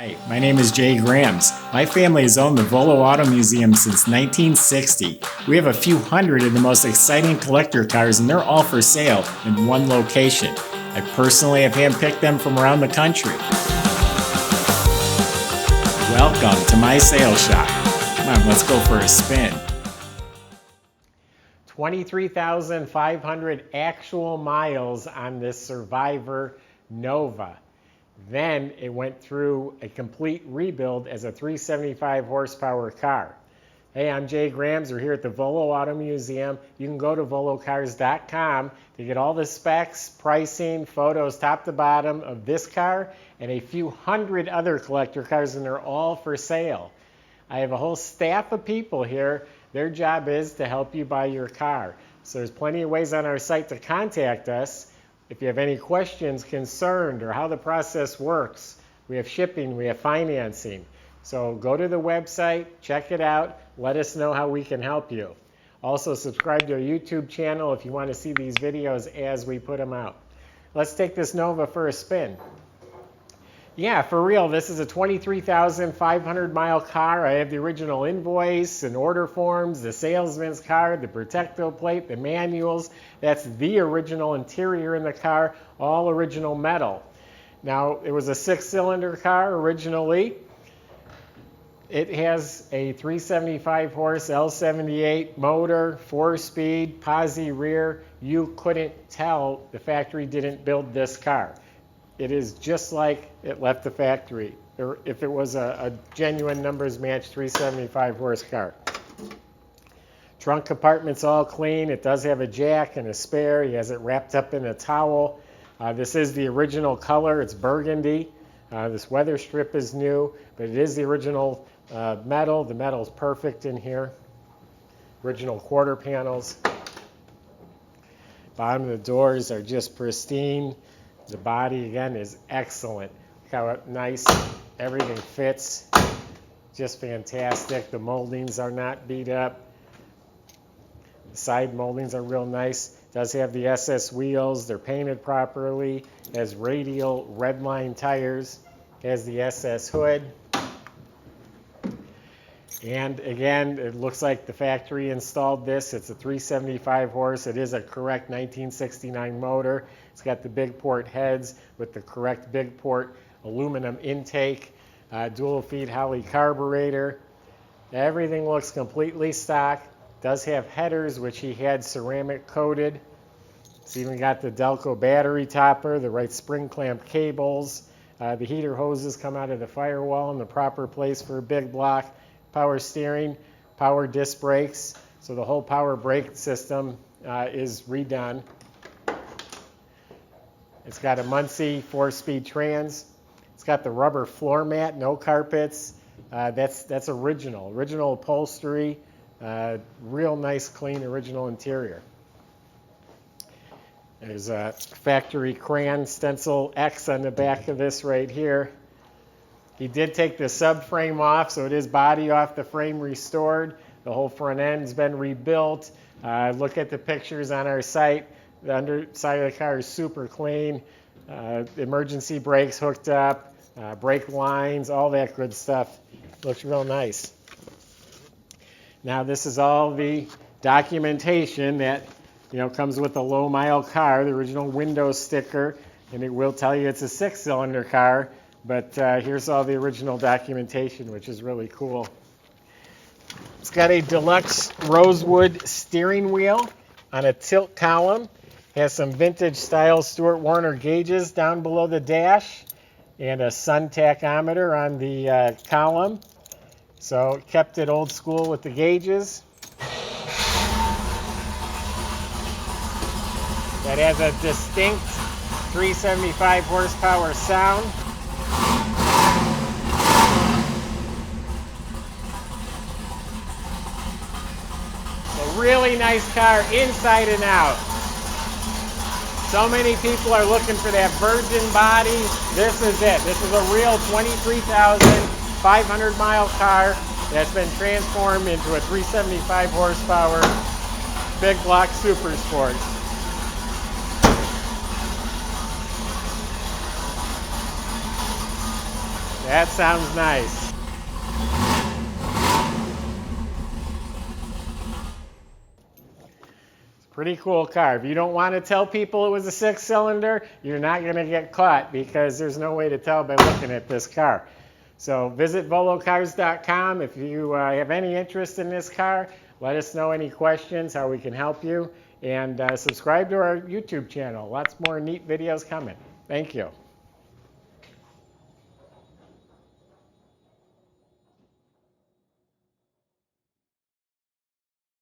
Hi, my name is Jay Grams. My family has owned the Volo Auto Museum since 1960. We have a few hundred of the most exciting collector cars, and they're all for sale in one location. I personally have handpicked them from around the country. Welcome to my sales shop. Come on, let's go for a spin. 23,500 actual miles on this Survivor Nova. Then it went through a complete rebuild as a 375 horsepower car. Hey, I'm Jay Grams. We're here at the Volo Auto Museum. You can go to volocars.com to get all the specs, pricing, photos, top to bottom of this car and a few hundred other collector cars, and they're all for sale. I have a whole staff of people here. Their job is to help you buy your car. So there's plenty of ways on our site to contact us. If you have any questions, concerned, or how the process works, we have shipping, we have financing. So go to the website, check it out, let us know how we can help you. Also subscribe to our YouTube channel if you want to see these videos as we put them out. Let's take this Nova for a spin. Yeah, for real, this is a 23,500 mile car. I have the original invoice and order forms, the salesman's card, the protecto plate, the manuals. That's the original interior in the car, all original metal. Now, it was a 6-cylinder car originally. It has a 375 horse L78 motor, 4-speed, posi rear. You couldn't tell the factory didn't build this car. It is just like it left the factory, or if it was a genuine numbers match 375 horse car. Trunk compartment's all clean. It does have a jack and a spare. He has it wrapped up in a towel. This is the original color. It's burgundy. This weather strip is new, but it is the original metal. The metal's perfect in here. Original quarter panels. Bottom of the doors are just pristine. The body, again, is excellent. Look how nice everything fits. Just fantastic. The moldings are not beat up. The side moldings are real nice. Does have the SS wheels. They're painted properly. Has radial redline tires. Has the SS hood. And again, it looks like the factory installed this. It's a 375 horse. It is a correct 1969 motor. It's got the big port heads with the correct big port aluminum intake, dual feed Holley carburetor. Everything looks completely stock. Does have headers, which he had ceramic coated. It's even got the Delco battery topper, the right spring clamp cables. The heater hoses come out of the firewall in the proper place for a big block. Power steering, power disc brakes. So the whole power brake system is redone. It's got a Muncie 4-speed trans. It's got the rubber floor mat, no carpets. That's original upholstery. Real nice, clean, original interior. There's a factory crayon stencil X on the back of this right here. He did take the subframe off, so it is body off the frame restored. The whole front end's been rebuilt. Look at the pictures on our site. The underside of the car is super clean. Emergency brakes hooked up, brake lines, all that good stuff. Looks real nice. Now this is all the documentation that comes with a low mile car, the original window sticker, and it will tell you it's a 6-cylinder car. But here's all the original documentation, which is really cool. It's got a deluxe rosewood steering wheel on a tilt column. Has some vintage style Stuart Warner gauges down below the dash and a sun tachometer on the column. So kept it old school with the gauges. That has a distinct 375 horsepower sound. Really nice car inside and out. So many people are looking for that virgin body. This is it. This is a real 23,500 mile car that's been transformed into a 375 horsepower big block super sport. That sounds nice. Pretty cool car. If you don't want to tell people it was a 6-cylinder, you're not going to get caught because there's no way to tell by looking at this car. So visit volocars.com. If you have any interest in this car, let us know any questions, how we can help you, and subscribe to our YouTube channel. Lots more neat videos coming. Thank you.